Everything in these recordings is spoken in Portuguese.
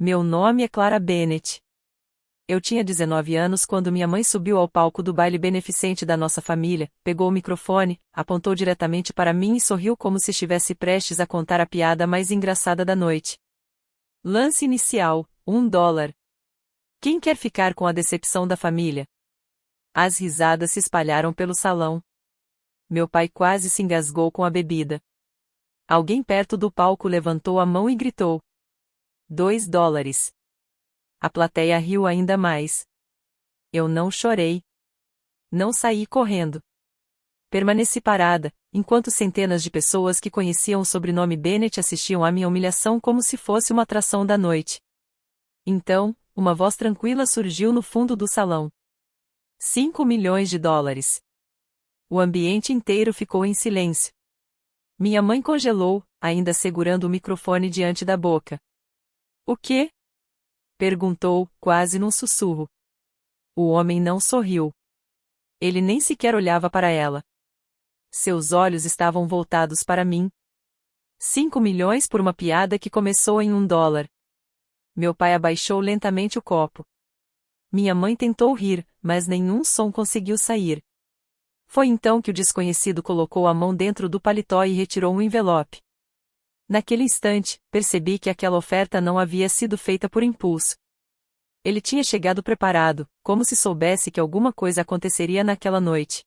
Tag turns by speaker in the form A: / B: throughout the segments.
A: Meu nome é Clara Bennett. Eu tinha 19 anos quando minha mãe subiu ao palco do baile beneficente da nossa família, pegou o microfone, apontou diretamente para mim e sorriu como se estivesse prestes a contar a piada mais engraçada da noite. Lance inicial, $1. Quem quer ficar com a decepção da família? As risadas se espalharam pelo salão. Meu pai quase se engasgou com a bebida. Alguém perto do palco levantou a mão e gritou: $2. A plateia riu ainda mais. Eu não chorei. Não saí correndo. Permaneci parada, enquanto centenas de pessoas que conheciam o sobrenome Bennett assistiam à minha humilhação como se fosse uma atração da noite. Então, uma voz tranquila surgiu no fundo do salão. $5 milhões. O ambiente inteiro ficou em silêncio. Minha mãe congelou, ainda segurando o microfone diante da boca. O quê? Perguntou, quase num sussurro. O homem não sorriu. Ele nem sequer olhava para ela. Seus olhos estavam voltados para mim. 5 milhões por uma piada que começou em $1. Meu pai abaixou lentamente o copo. Minha mãe tentou rir, mas nenhum som conseguiu sair. Foi então que o desconhecido colocou a mão dentro do paletó e retirou um envelope. Naquele instante, percebi que aquela oferta não havia sido feita por impulso. Ele tinha chegado preparado, como se soubesse que alguma coisa aconteceria naquela noite.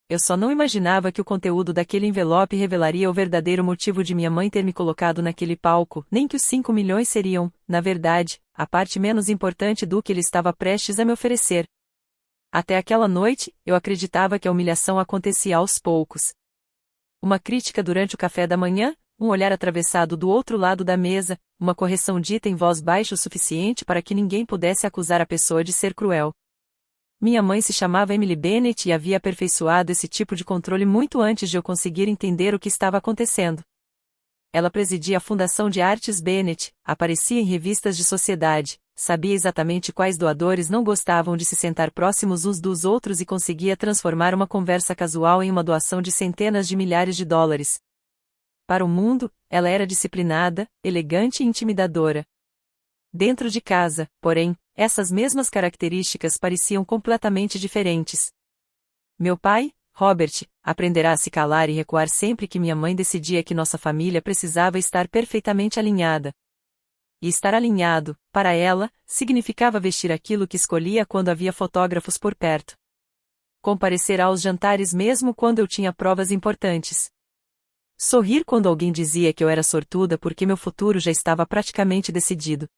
A: Eu só não imaginava que o conteúdo daquele envelope revelaria o verdadeiro motivo de minha mãe ter me colocado naquele palco, nem que os 5 milhões seriam, na verdade, a parte menos importante do que ele estava prestes a me oferecer. Até aquela noite, eu acreditava que a humilhação acontecia aos poucos. Uma crítica durante o café da manhã, um olhar atravessado do outro lado da mesa, uma correção dita em voz baixa o suficiente para que ninguém pudesse acusar a pessoa de ser cruel. Minha mãe se chamava Emily Bennett e havia aperfeiçoado esse tipo de controle muito antes de eu conseguir entender o que estava acontecendo. Ela presidia a Fundação de Artes Bennett, aparecia em revistas de sociedade, sabia exatamente quais doadores não gostavam de se sentar próximos uns dos outros e conseguia transformar uma conversa casual em uma doação de centenas de milhares de dólares. Para o mundo, ela era disciplinada, elegante e intimidadora. Dentro de casa, porém, essas mesmas características pareciam completamente diferentes. Meu pai, Robert, aprenderá a se calar e recuar sempre que minha mãe decidia que nossa família precisava estar perfeitamente alinhada. E estar alinhado, para ela, significava vestir aquilo que escolhia quando havia fotógrafos por perto. Comparecer aos jantares mesmo quando eu tinha provas importantes. Sorrir quando alguém dizia que eu era sortuda porque meu futuro já estava praticamente decidido.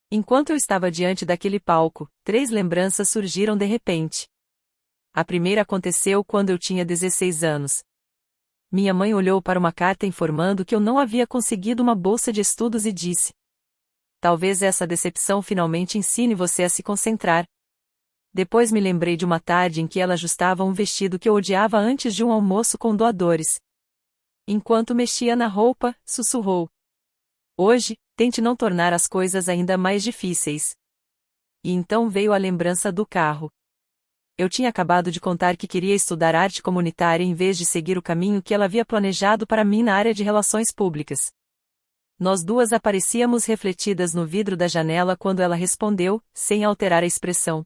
A: Enquanto eu estava diante daquele palco, 3 lembranças surgiram de repente. A primeira aconteceu quando eu tinha 16 anos. Minha mãe olhou para uma carta informando que eu não havia conseguido uma bolsa de estudos e disse: "Talvez essa decepção finalmente ensine você a se concentrar." Depois me lembrei de uma tarde em que ela ajustava um vestido que eu odiava antes de um almoço com doadores. Enquanto mexia na roupa, sussurrou: "Hoje, tente não tornar as coisas ainda mais difíceis." E então veio a lembrança do carro. Eu tinha acabado de contar que queria estudar arte comunitária em vez de seguir o caminho que ela havia planejado para mim na área de relações públicas. Nós duas aparecíamos refletidas no vidro da janela quando ela respondeu, sem alterar a expressão: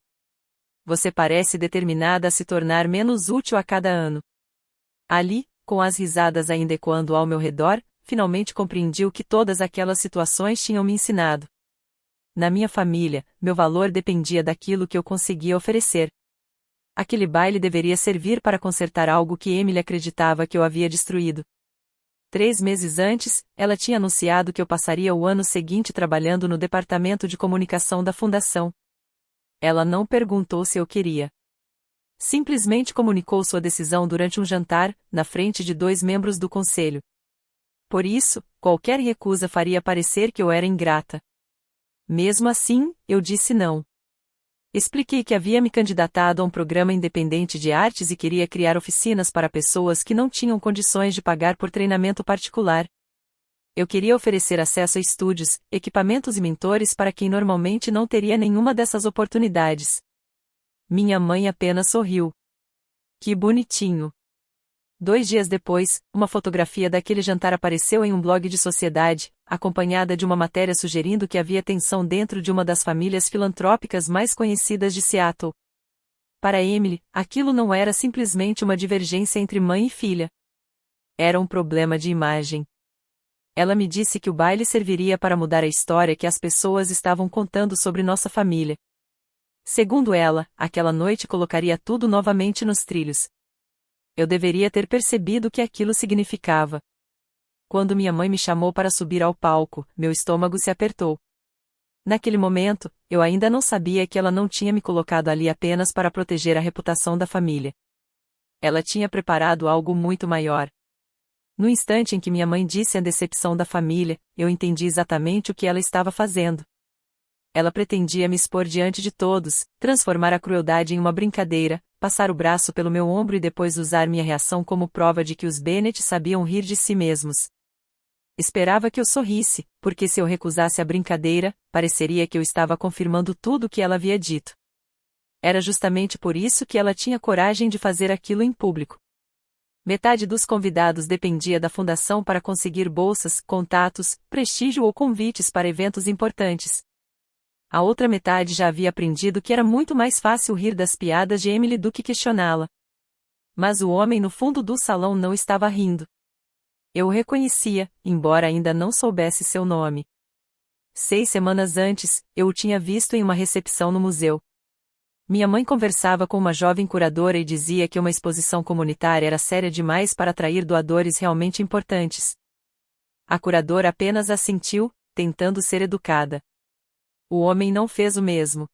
A: "Você parece determinada a se tornar menos útil a cada ano." Ali, com as risadas ainda ecoando ao meu redor, finalmente compreendi o que todas aquelas situações tinham me ensinado. Na minha família, meu valor dependia daquilo que eu conseguia oferecer. Aquele baile deveria servir para consertar algo que Emily acreditava que eu havia destruído. 3 meses antes, ela tinha anunciado que eu passaria o ano seguinte trabalhando no departamento de comunicação da fundação. Ela não perguntou se eu queria. Simplesmente comunicou sua decisão durante um jantar, na frente de 2 membros do conselho. Por isso, qualquer recusa faria parecer que eu era ingrata. Mesmo assim, eu disse não. Expliquei que havia me candidatado a um programa independente de artes e queria criar oficinas para pessoas que não tinham condições de pagar por treinamento particular. Eu queria oferecer acesso a estúdios, equipamentos e mentores para quem normalmente não teria nenhuma dessas oportunidades. Minha mãe apenas sorriu. Que bonitinho. 2 dias depois, uma fotografia daquele jantar apareceu em um blog de sociedade, acompanhada de uma matéria sugerindo que havia tensão dentro de uma das famílias filantrópicas mais conhecidas de Seattle. Para Emily, aquilo não era simplesmente uma divergência entre mãe e filha. Era um problema de imagem. Ela me disse que o baile serviria para mudar a história que as pessoas estavam contando sobre nossa família. Segundo ela, aquela noite colocaria tudo novamente nos trilhos. Eu deveria ter percebido o que aquilo significava. Quando minha mãe me chamou para subir ao palco, meu estômago se apertou. Naquele momento, eu ainda não sabia que ela não tinha me colocado ali apenas para proteger a reputação da família. Ela tinha preparado algo muito maior. No instante em que minha mãe disse a decepção da família, eu entendi exatamente o que ela estava fazendo. Ela pretendia me expor diante de todos, transformar a crueldade em uma brincadeira, passar o braço pelo meu ombro e depois usar minha reação como prova de que os Bennett sabiam rir de si mesmos. Esperava que eu sorrisse, porque se eu recusasse a brincadeira, pareceria que eu estava confirmando tudo o que ela havia dito. Era justamente por isso que ela tinha coragem de fazer aquilo em público. Metade dos convidados dependia da fundação para conseguir bolsas, contatos, prestígio ou convites para eventos importantes. A outra metade já havia aprendido que era muito mais fácil rir das piadas de Emily do que questioná-la. Mas o homem no fundo do salão não estava rindo. Eu o reconhecia, embora ainda não soubesse seu nome. 6 semanas antes, eu o tinha visto em uma recepção no museu. Minha mãe conversava com uma jovem curadora e dizia que uma exposição comunitária era séria demais para atrair doadores realmente importantes. A curadora apenas assentiu, tentando ser educada. O homem não fez o mesmo.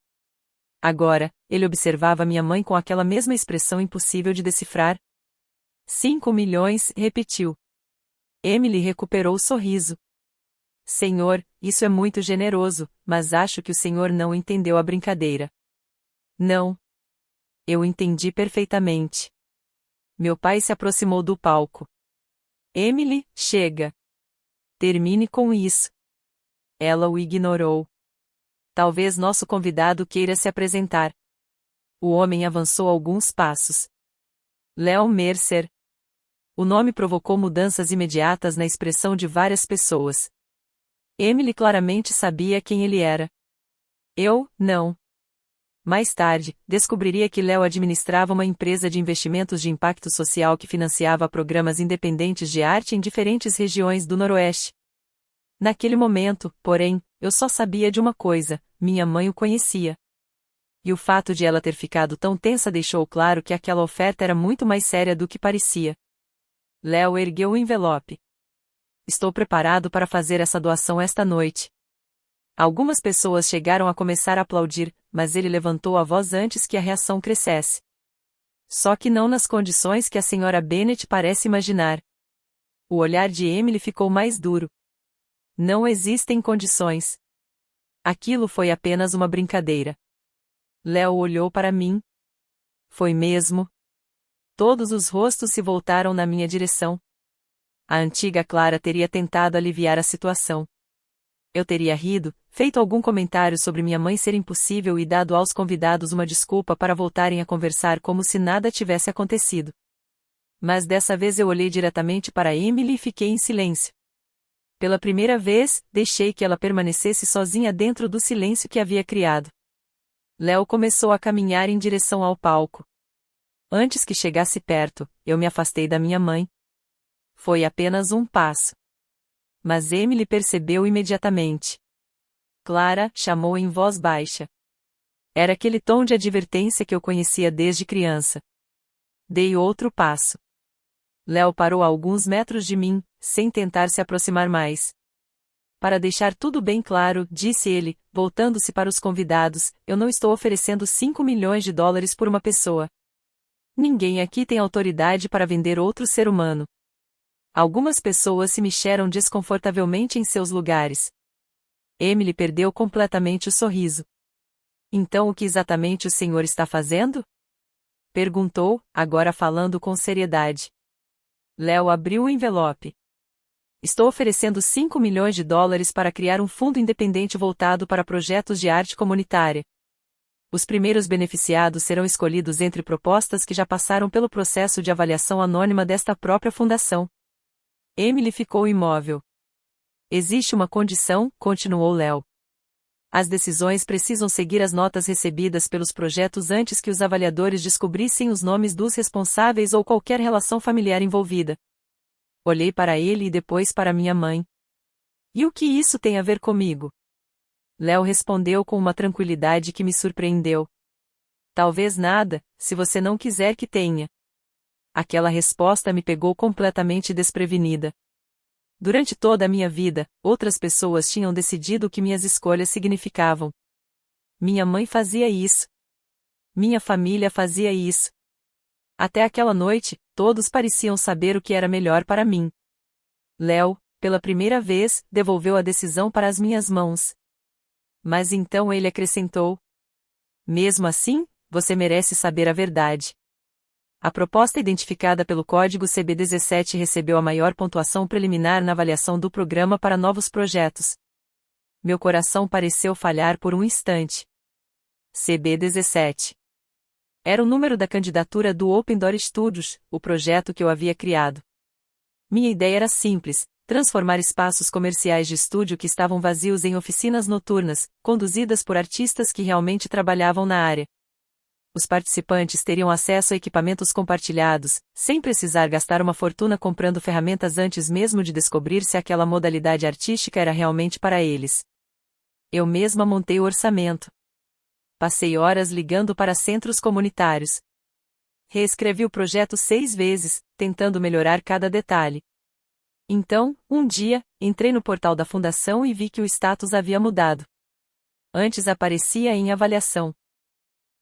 A: Agora, ele observava minha mãe com aquela mesma expressão impossível de decifrar. 5 milhões, repetiu. Emily recuperou o sorriso. Senhor, isso é muito generoso, mas acho que o senhor não entendeu a brincadeira. Não. Eu entendi perfeitamente. Meu pai se aproximou do palco. Emily, chega. Termine com isso. Ela o ignorou. Talvez nosso convidado queira se apresentar. O homem avançou alguns passos. Leo Mercer. O nome provocou mudanças imediatas na expressão de várias pessoas. Emily claramente sabia quem ele era. Eu, não. Mais tarde, descobriria que Leo administrava uma empresa de investimentos de impacto social que financiava programas independentes de arte em diferentes regiões do Noroeste. Naquele momento, porém, eu só sabia de uma coisa: minha mãe o conhecia. E o fato de ela ter ficado tão tensa deixou claro que aquela oferta era muito mais séria do que parecia. Leo ergueu o envelope. Estou preparado para fazer essa doação esta noite. Algumas pessoas chegaram a começar a aplaudir, mas ele levantou a voz antes que a reação crescesse. Só que não nas condições que a senhora Bennett parece imaginar. O olhar de Emily ficou mais duro. Não existem condições. Aquilo foi apenas uma brincadeira. Leo olhou para mim. Foi mesmo? Todos os rostos se voltaram na minha direção. A antiga Clara teria tentado aliviar a situação. Eu teria rido, feito algum comentário sobre minha mãe ser impossível e dado aos convidados uma desculpa para voltarem a conversar como se nada tivesse acontecido. Mas dessa vez eu olhei diretamente para Emily e fiquei em silêncio. Pela primeira vez, deixei que ela permanecesse sozinha dentro do silêncio que havia criado. Leo começou a caminhar em direção ao palco. Antes que chegasse perto, eu me afastei da minha mãe. Foi apenas um passo. Mas Emily percebeu imediatamente. Clara, chamou em voz baixa. Era aquele tom de advertência que eu conhecia desde criança. Dei outro passo. Leo parou a alguns metros de mim, sem tentar se aproximar mais. Para deixar tudo bem claro, disse ele, voltando-se para os convidados, eu não estou oferecendo 5 milhões de dólares por uma pessoa. Ninguém aqui tem autoridade para vender outro ser humano. Algumas pessoas se mexeram desconfortavelmente em seus lugares. Emily perdeu completamente o sorriso. Então o que exatamente o senhor está fazendo? Perguntou, agora falando com seriedade. Leo abriu o envelope. Estou oferecendo 5 milhões de dólares para criar um fundo independente voltado para projetos de arte comunitária. Os primeiros beneficiados serão escolhidos entre propostas que já passaram pelo processo de avaliação anônima desta própria fundação. Emily ficou imóvel. Existe uma condição, continuou Léo. As decisões precisam seguir as notas recebidas pelos projetos antes que os avaliadores descobrissem os nomes dos responsáveis ou qualquer relação familiar envolvida. Olhei para ele e depois para minha mãe. E o que isso tem a ver comigo? Léo respondeu com uma tranquilidade que me surpreendeu. Talvez nada, se você não quiser que tenha. Aquela resposta me pegou completamente desprevenida. Durante toda a minha vida, outras pessoas tinham decidido o que minhas escolhas significavam. Minha mãe fazia isso. Minha família fazia isso. Até aquela noite, todos pareciam saber o que era melhor para mim. Léo, pela primeira vez, devolveu a decisão para as minhas mãos. Mas então ele acrescentou: mesmo assim, você merece saber a verdade. A proposta identificada pelo código CB17 recebeu a maior pontuação preliminar na avaliação do programa para novos projetos. Meu coração pareceu falhar por um instante. CB17. Era o número da candidatura do Open Door Studios, o projeto que eu havia criado. Minha ideia era simples: transformar espaços comerciais de estúdio que estavam vazios em oficinas noturnas, conduzidas por artistas que realmente trabalhavam na área. Os participantes teriam acesso a equipamentos compartilhados, sem precisar gastar uma fortuna comprando ferramentas antes mesmo de descobrir se aquela modalidade artística era realmente para eles. Eu mesma montei o orçamento. Passei horas ligando para centros comunitários. Reescrevi o projeto 6 vezes, tentando melhorar cada detalhe. Então, um dia, entrei no portal da fundação e vi que o status havia mudado. Antes aparecia em avaliação.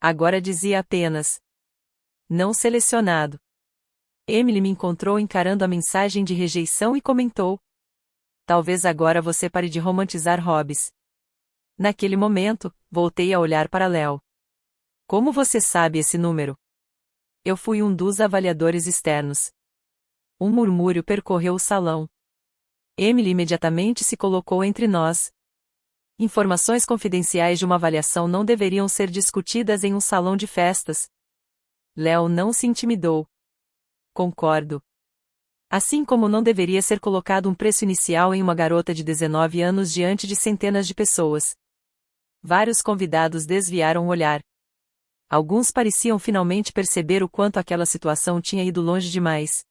A: Agora dizia apenas: não selecionado. Emily me encontrou encarando a mensagem de rejeição e comentou: talvez agora você pare de romantizar hobbies. Naquele momento, voltei a olhar para Léo. Como você sabe esse número? Eu fui um dos avaliadores externos. Um murmúrio percorreu o salão. Emily imediatamente se colocou entre nós. Informações confidenciais de uma avaliação não deveriam ser discutidas em um salão de festas. Léo não se intimidou. Concordo. Assim como não deveria ser colocado um preço inicial em uma garota de 19 anos diante de centenas de pessoas. Vários convidados desviaram o olhar. Alguns pareciam finalmente perceber o quanto aquela situação tinha ido longe demais.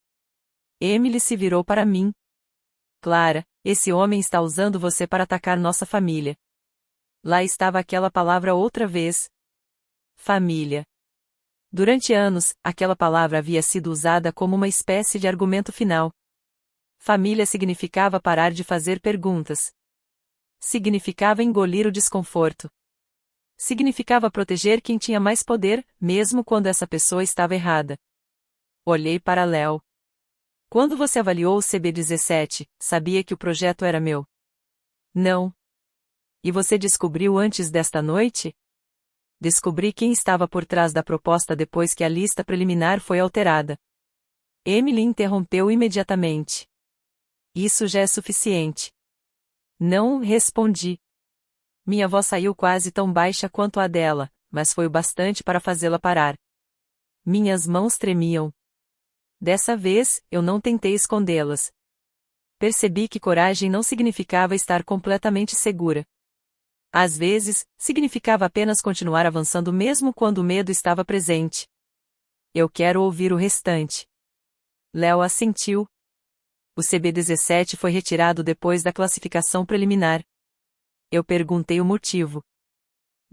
A: Emily se virou para mim. Clara, esse homem está usando você para atacar nossa família. Lá estava aquela palavra outra vez. Família. Durante anos, aquela palavra havia sido usada como uma espécie de argumento final. Família significava parar de fazer perguntas. Significava engolir o desconforto. Significava proteger quem tinha mais poder, mesmo quando essa pessoa estava errada. Olhei para Léo. Quando você avaliou o CB17, sabia que o projeto era meu? Não. E você descobriu antes desta noite? Descobri quem estava por trás da proposta depois que a lista preliminar foi alterada. Emily interrompeu imediatamente. Isso já é suficiente. Não, respondi. Minha voz saiu quase tão baixa quanto a dela, mas foi o bastante para fazê-la parar. Minhas mãos tremiam. Dessa vez, eu não tentei escondê-las. Percebi que coragem não significava estar completamente segura. Às vezes, significava apenas continuar avançando mesmo quando o medo estava presente. Eu quero ouvir o restante. Léo assentiu. O CB17 foi retirado depois da classificação preliminar. Eu perguntei o motivo.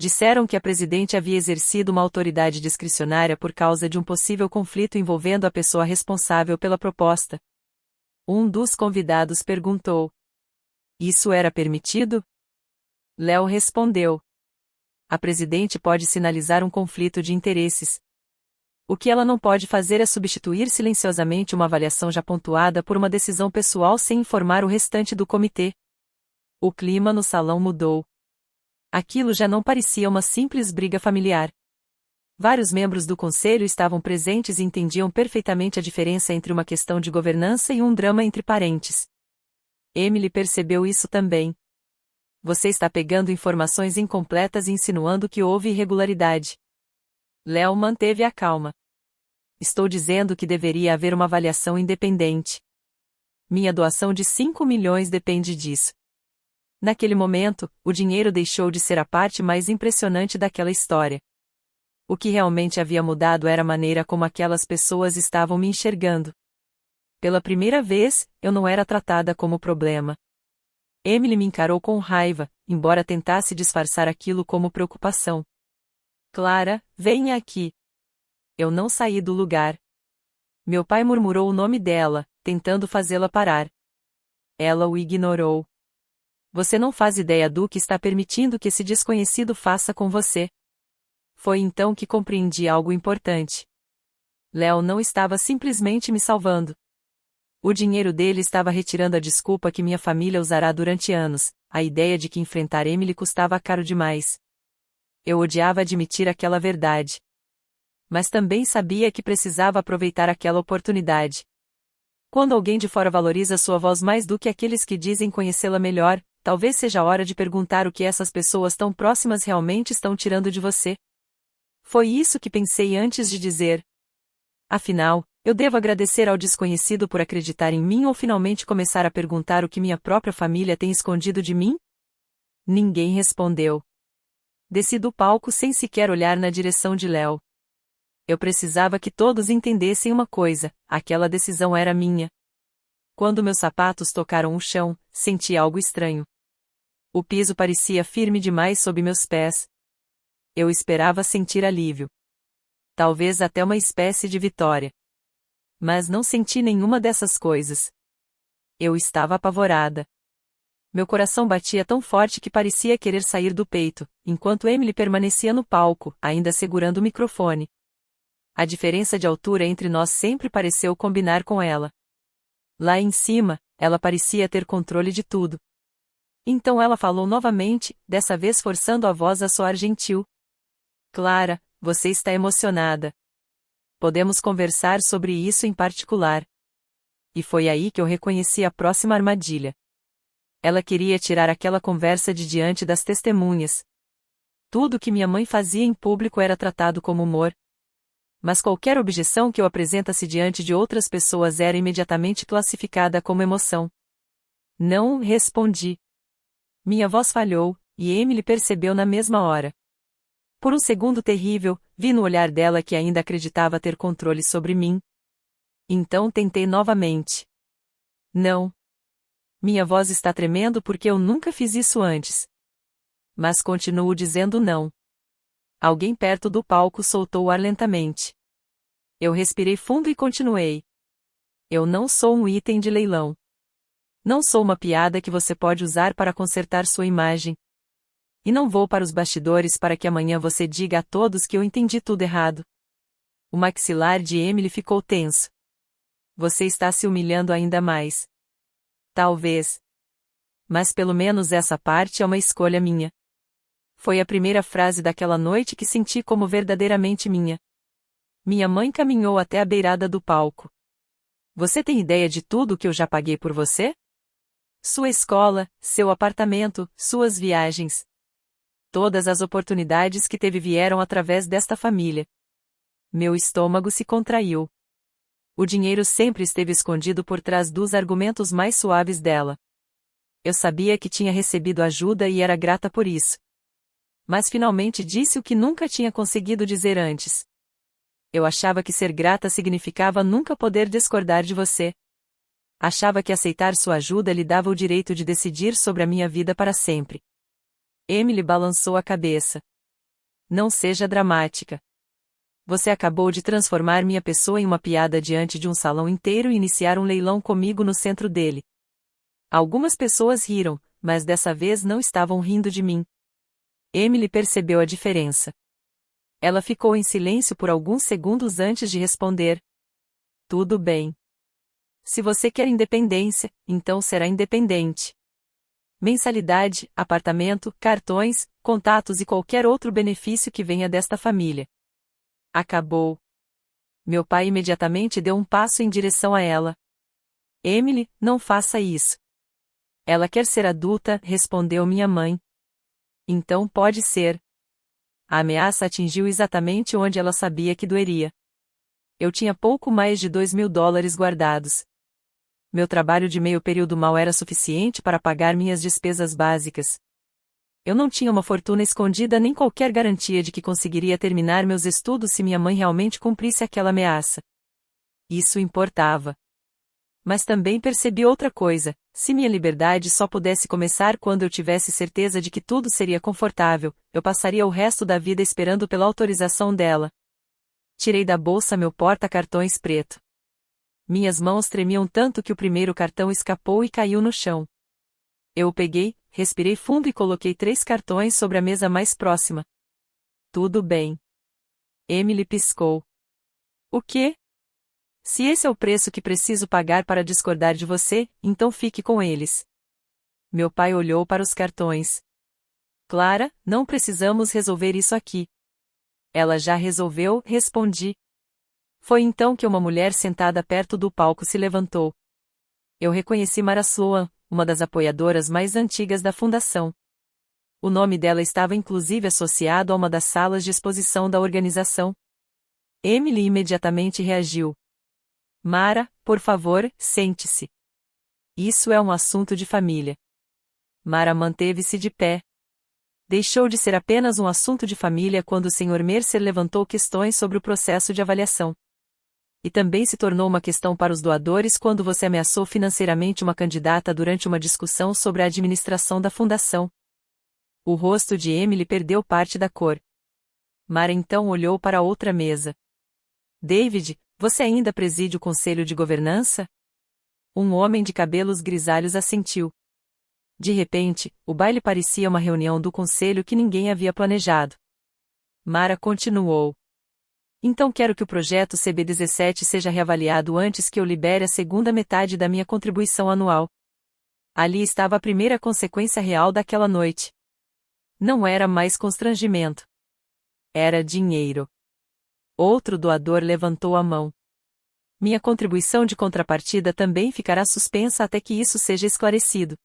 A: Disseram que a presidente havia exercido uma autoridade discricionária por causa de um possível conflito envolvendo a pessoa responsável pela proposta. Um dos convidados perguntou: isso era permitido? Léo respondeu: a presidente pode sinalizar um conflito de interesses. O que ela não pode fazer é substituir silenciosamente uma avaliação já pontuada por uma decisão pessoal sem informar o restante do comitê. O clima no salão mudou. Aquilo já não parecia uma simples briga familiar. Vários membros do conselho estavam presentes e entendiam perfeitamente a diferença entre uma questão de governança e um drama entre parentes. Emily percebeu isso também. Você está pegando informações incompletas e insinuando que houve irregularidade. Léo manteve a calma. Estou dizendo que deveria haver uma avaliação independente. Minha doação de 5 milhões depende disso. Naquele momento, o dinheiro deixou de ser a parte mais impressionante daquela história. O que realmente havia mudado era a maneira como aquelas pessoas estavam me enxergando. Pela primeira vez, eu não era tratada como problema. Emily me encarou com raiva, embora tentasse disfarçar aquilo como preocupação. Clara, venha aqui. Eu não saí do lugar. Meu pai murmurou o nome dela, tentando fazê-la parar. Ela o ignorou. Você não faz ideia do que está permitindo que esse desconhecido faça com você. Foi então que compreendi algo importante. Léo não estava simplesmente me salvando. O dinheiro dele estava retirando a desculpa que minha família usará durante anos, a ideia de que enfrentar Emily custava caro demais. Eu odiava admitir aquela verdade. Mas também sabia que precisava aproveitar aquela oportunidade. Quando alguém de fora valoriza sua voz mais do que aqueles que dizem conhecê-la melhor, talvez seja a hora de perguntar o que essas pessoas tão próximas realmente estão tirando de você. Foi isso que pensei antes de dizer. Afinal, eu devo agradecer ao desconhecido por acreditar em mim ou finalmente começar a perguntar o que minha própria família tem escondido de mim? Ninguém respondeu. Desci do palco sem sequer olhar na direção de Léo. Eu precisava que todos entendessem uma coisa: aquela decisão era minha. Quando meus sapatos tocaram o chão, senti algo estranho. O piso parecia firme demais sob meus pés. Eu esperava sentir alívio. Talvez até uma espécie de vitória. Mas não senti nenhuma dessas coisas. Eu estava apavorada. Meu coração batia tão forte que parecia querer sair do peito, enquanto Emily permanecia no palco, ainda segurando o microfone. A diferença de altura entre nós sempre pareceu combinar com ela. Lá em cima, ela parecia ter controle de tudo. Então ela falou novamente, dessa vez forçando a voz a soar gentil. Clara, você está emocionada. Podemos conversar sobre isso em particular. E foi aí que eu reconheci a próxima armadilha. Ela queria tirar aquela conversa de diante das testemunhas. Tudo que minha mãe fazia em público era tratado como humor. Mas qualquer objeção que eu apresentasse diante de outras pessoas era imediatamente classificada como emoção. Não respondi. Minha voz falhou, e Emily percebeu na mesma hora. Por um segundo terrível, vi no olhar dela que ainda acreditava ter controle sobre mim. Então tentei novamente. Não. Minha voz está tremendo porque eu nunca fiz isso antes. Mas continuo dizendo não. Alguém perto do palco soltou o ar lentamente. Eu respirei fundo e continuei. Eu não sou um item de leilão. Não sou uma piada que você pode usar para consertar sua imagem. E não vou para os bastidores para que amanhã você diga a todos que eu entendi tudo errado. O maxilar de Emily ficou tenso. Você está se humilhando ainda mais. Talvez. Mas pelo menos essa parte é uma escolha minha. Foi a primeira frase daquela noite que senti como verdadeiramente minha. Minha mãe caminhou até a beirada do palco. Você tem ideia de tudo o que eu já paguei por você? Sua escola, seu apartamento, suas viagens. Todas as oportunidades que teve vieram através desta família. Meu estômago se contraiu. O dinheiro sempre esteve escondido por trás dos argumentos mais suaves dela. Eu sabia que tinha recebido ajuda e era grata por isso. Mas finalmente disse o que nunca tinha conseguido dizer antes. Eu achava que ser grata significava nunca poder discordar de você. Achava que aceitar sua ajuda lhe dava o direito de decidir sobre a minha vida para sempre. Emily balançou a cabeça. Não seja dramática. Você acabou de transformar minha pessoa em uma piada diante de um salão inteiro e iniciar um leilão comigo no centro dele. Algumas pessoas riram, mas dessa vez não estavam rindo de mim. Emily percebeu a diferença. Ela ficou em silêncio por alguns segundos antes de responder. Tudo bem. Se você quer independência, então será independente. Mensalidade, apartamento, cartões, contatos e qualquer outro benefício que venha desta família. Acabou. Meu pai imediatamente deu um passo em direção a ela. Emily, não faça isso. Ela quer ser adulta, respondeu minha mãe. Então pode ser. A ameaça atingiu exatamente onde ela sabia que doeria. Eu tinha pouco mais de $2.000 guardados. Meu trabalho de meio período mal era suficiente para pagar minhas despesas básicas. Eu não tinha uma fortuna escondida nem qualquer garantia de que conseguiria terminar meus estudos se minha mãe realmente cumprisse aquela ameaça. Isso importava. Mas também percebi outra coisa: se minha liberdade só pudesse começar quando eu tivesse certeza de que tudo seria confortável, eu passaria o resto da vida esperando pela autorização dela. Tirei da bolsa meu porta-cartões preto. Minhas mãos tremiam tanto que o primeiro cartão escapou e caiu no chão. Eu o peguei, respirei fundo e coloquei 3 cartões sobre a mesa mais próxima. Tudo bem. Emily piscou. O quê? Se esse é o preço que preciso pagar para discordar de você, então fique com eles. Meu pai olhou para os cartões. Clara, não precisamos resolver isso aqui. Ela já resolveu, respondi. Foi então que uma mulher sentada perto do palco se levantou. Eu reconheci Mara Sloan, uma das apoiadoras mais antigas da fundação. O nome dela estava inclusive associado a uma das salas de exposição da organização. Emily imediatamente reagiu. Mara, por favor, sente-se. Isso é um assunto de família. Mara manteve-se de pé. Deixou de ser apenas um assunto de família quando o Sr. Mercer levantou questões sobre o processo de avaliação. E também se tornou uma questão para os doadores quando você ameaçou financeiramente uma candidata durante uma discussão sobre a administração da fundação. O rosto de Emily perdeu parte da cor. Mara então olhou para outra mesa. David, você ainda preside o conselho de governança? Um homem de cabelos grisalhos assentiu. De repente, o baile parecia uma reunião do conselho que ninguém havia planejado. Mara continuou. Então quero que o projeto CB17 seja reavaliado antes que eu libere a segunda metade da minha contribuição anual. Ali estava a primeira consequência real daquela noite. Não era mais constrangimento. Era dinheiro. Outro doador levantou a mão. Minha contribuição de contrapartida também ficará suspensa até que isso seja esclarecido.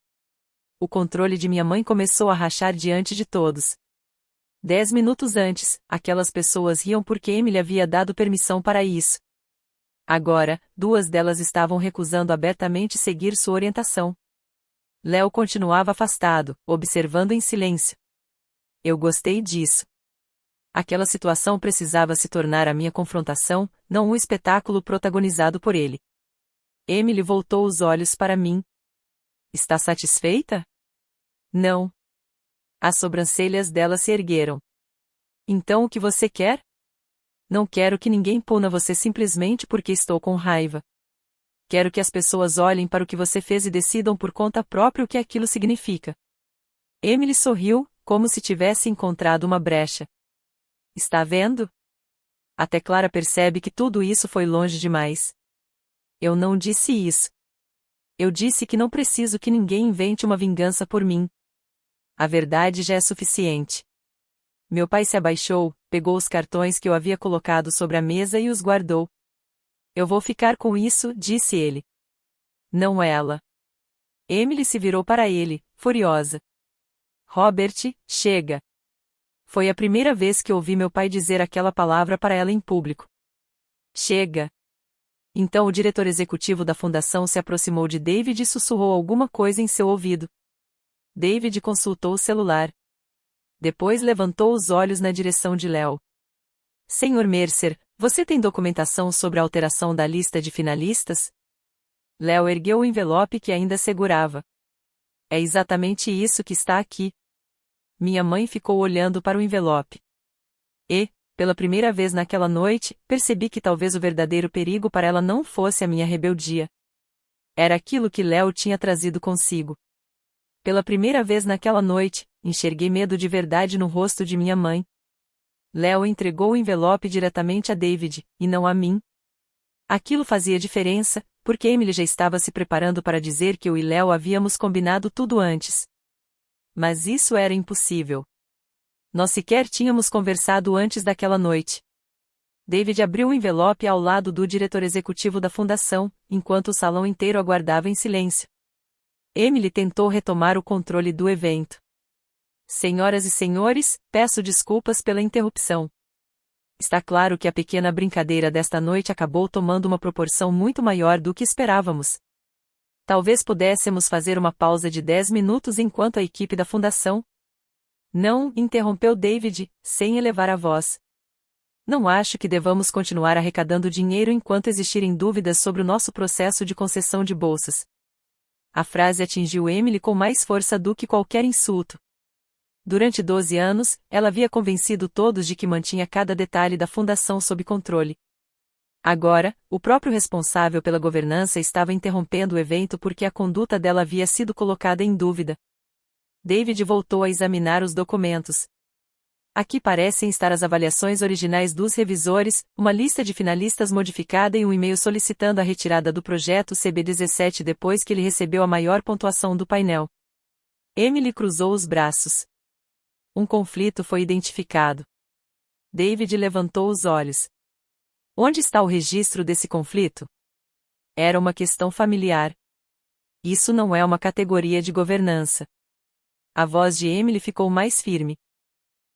A: O controle de minha mãe começou a rachar diante de todos. 10 minutos antes, aquelas pessoas riam porque Emily havia dado permissão para isso. Agora, 2 delas estavam recusando abertamente seguir sua orientação. Léo continuava afastado, observando em silêncio. Eu gostei disso. Aquela situação precisava se tornar a minha confrontação, não um espetáculo protagonizado por ele. Emily voltou os olhos para mim. Está satisfeita? Não. As sobrancelhas dela se ergueram. Então o que você quer? Não quero que ninguém puna você simplesmente porque estou com raiva. Quero que as pessoas olhem para o que você fez e decidam por conta própria o que aquilo significa. Emily sorriu, como se tivesse encontrado uma brecha. Está vendo? Até Clara percebe que tudo isso foi longe demais. Eu não disse isso. Eu disse que não preciso que ninguém invente uma vingança por mim. A verdade já é suficiente. Meu pai se abaixou, pegou os cartões que eu havia colocado sobre a mesa e os guardou. Eu vou ficar com isso, disse ele. Não ela. Emily se virou para ele, furiosa. Robert, chega. Foi a primeira vez que ouvi meu pai dizer aquela palavra para ela em público. Chega. Então o diretor executivo da fundação se aproximou de David e sussurrou alguma coisa em seu ouvido. David consultou o celular. Depois levantou os olhos na direção de Léo. Sr. Mercer, você tem documentação sobre a alteração da lista de finalistas? Léo ergueu o envelope que ainda segurava. É exatamente isso que está aqui. Minha mãe ficou olhando para o envelope. E, pela primeira vez naquela noite, percebi que talvez o verdadeiro perigo para ela não fosse a minha rebeldia. Era aquilo que Léo tinha trazido consigo. Pela primeira vez naquela noite, enxerguei medo de verdade no rosto de minha mãe. Léo entregou o envelope diretamente a David, e não a mim. Aquilo fazia diferença, porque Emily já estava se preparando para dizer que eu e Léo havíamos combinado tudo antes. Mas isso era impossível. Nós sequer tínhamos conversado antes daquela noite. David abriu o envelope ao lado do diretor executivo da fundação, enquanto o salão inteiro aguardava em silêncio. Emily tentou retomar o controle do evento. Senhoras e senhores, peço desculpas pela interrupção. Está claro que a pequena brincadeira desta noite acabou tomando uma proporção muito maior do que esperávamos. Talvez pudéssemos fazer uma pausa de 10 minutos enquanto a equipe da fundação... Não, interrompeu David, sem elevar a voz. Não acho que devamos continuar arrecadando dinheiro enquanto existirem dúvidas sobre o nosso processo de concessão de bolsas. A frase atingiu Emily com mais força do que qualquer insulto. Durante 12 anos, ela havia convencido todos de que mantinha cada detalhe da fundação sob controle. Agora, o próprio responsável pela governança estava interrompendo o evento porque a conduta dela havia sido colocada em dúvida. David voltou a examinar os documentos. Aqui parecem estar as avaliações originais dos revisores, uma lista de finalistas modificada e um e-mail solicitando a retirada do projeto CB17 depois que ele recebeu a maior pontuação do painel. Emily cruzou os braços. Um conflito foi identificado. David levantou os olhos. Onde está o registro desse conflito? Era uma questão familiar. Isso não é uma categoria de governança. A voz de Emily ficou mais firme.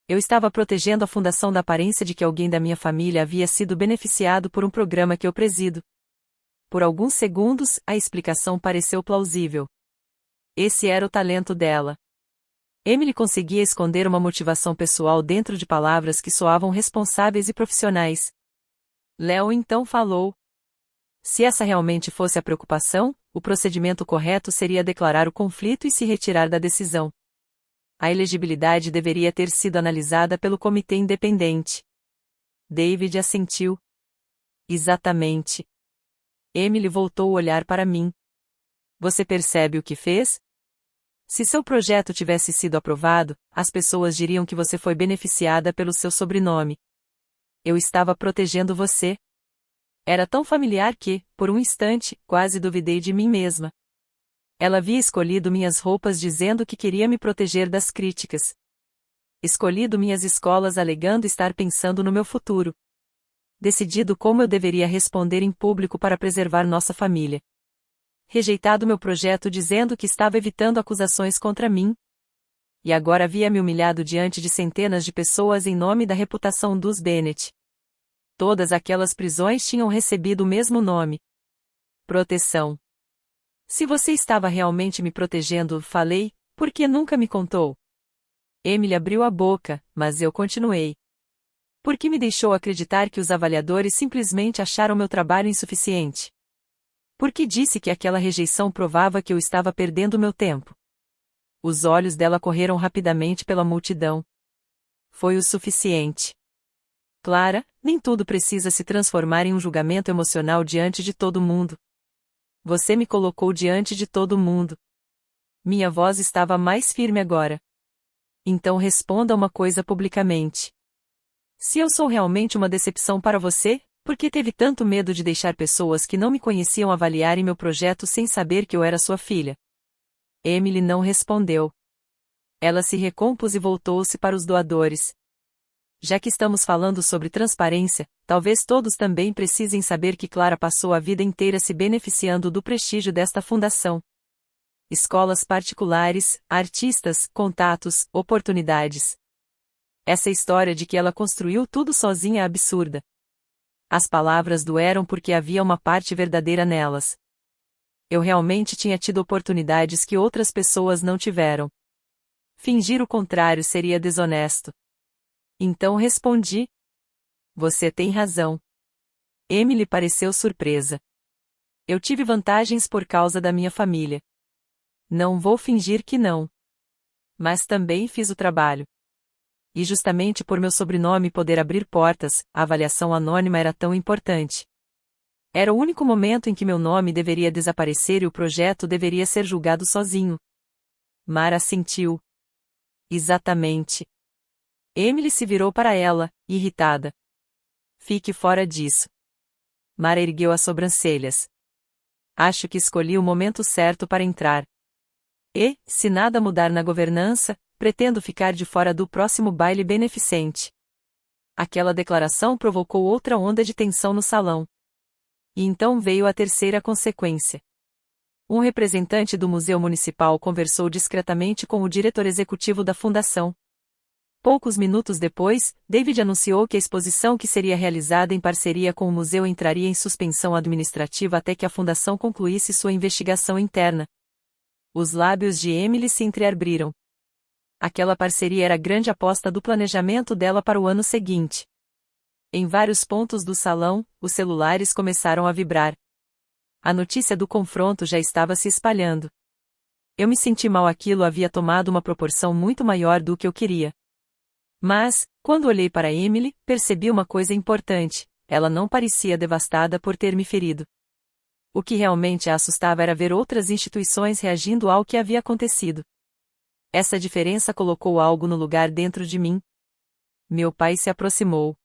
A: Eu estava protegendo a fundação da aparência de que alguém da minha família havia sido beneficiado por um programa que eu presido. Por alguns segundos, a explicação pareceu plausível. Esse era o talento dela. Emily conseguia esconder uma motivação pessoal dentro de palavras que soavam responsáveis e profissionais. Léo então falou. Se essa realmente fosse a preocupação, o procedimento correto seria declarar o conflito e se retirar da decisão. A elegibilidade deveria ter sido analisada pelo comitê independente. David assentiu. Exatamente. Emily voltou o olhar para mim. Você percebe o que fez? Se seu projeto tivesse sido aprovado, as pessoas diriam que você foi beneficiada pelo seu sobrenome. Eu estava protegendo você. Era tão familiar que, por um instante, quase duvidei de mim mesma. Ela havia escolhido minhas roupas dizendo que queria me proteger das críticas. Escolhido minhas escolas alegando estar pensando no meu futuro. Decidido como eu deveria responder em público para preservar nossa família. Rejeitado meu projeto dizendo que estava evitando acusações contra mim. E agora havia me humilhado diante de centenas de pessoas em nome da reputação dos Bennett. Todas aquelas prisões tinham recebido o mesmo nome. Proteção. Se você estava realmente me protegendo, falei, por que nunca me contou? Emily abriu a boca, mas eu continuei. Por que me deixou acreditar que os avaliadores simplesmente acharam meu trabalho insuficiente? Por que disse que aquela rejeição provava que eu estava perdendo meu tempo? Os olhos dela correram rapidamente pela multidão. Foi o suficiente. Clara, nem tudo precisa se transformar em um julgamento emocional diante de todo mundo. Você me colocou diante de todo mundo. Minha voz estava mais firme agora. Então responda uma coisa publicamente. Se eu sou realmente uma decepção para você, por que teve tanto medo de deixar pessoas que não me conheciam avaliarem meu projeto sem saber que eu era sua filha? Emily não respondeu. Ela se recompôs e voltou-se para os doadores. Já que estamos falando sobre transparência, talvez todos também precisem saber que Clara passou a vida inteira se beneficiando do prestígio desta fundação. Escolas particulares, artistas, contatos, oportunidades. Essa história de que ela construiu tudo sozinha é absurda. As palavras doeram porque havia uma parte verdadeira nelas. Eu realmente tinha tido oportunidades que outras pessoas não tiveram. Fingir o contrário seria desonesto. Então respondi. Você tem razão. Emily pareceu surpresa. Eu tive vantagens por causa da minha família. Não vou fingir que não. Mas também fiz o trabalho. E justamente por meu sobrenome poder abrir portas, a avaliação anônima era tão importante. Era o único momento em que meu nome deveria desaparecer e o projeto deveria ser julgado sozinho. Mara assentiu. Exatamente. Emily se virou para ela, irritada. Fique fora disso. Mara ergueu as sobrancelhas. Acho que escolhi o momento certo para entrar. E, se nada mudar na governança, pretendo ficar de fora do próximo baile beneficente. Aquela declaração provocou outra onda de tensão no salão. E então veio a terceira consequência. Um representante do Museu Municipal conversou discretamente com o diretor executivo da fundação. Poucos minutos depois, David anunciou que a exposição que seria realizada em parceria com o museu entraria em suspensão administrativa até que a fundação concluísse sua investigação interna. Os lábios de Emily se entreabriram. Aquela parceria era a grande aposta do planejamento dela para o ano seguinte. Em vários pontos do salão, os celulares começaram a vibrar. A notícia do confronto já estava se espalhando. Eu me senti mal, aquilo havia tomado uma proporção muito maior do que eu queria. Mas, quando olhei para Emily, percebi uma coisa importante: ela não parecia devastada por ter me ferido. O que realmente a assustava era ver outras instituições reagindo ao que havia acontecido. Essa diferença colocou algo no lugar dentro de mim. Meu pai se aproximou.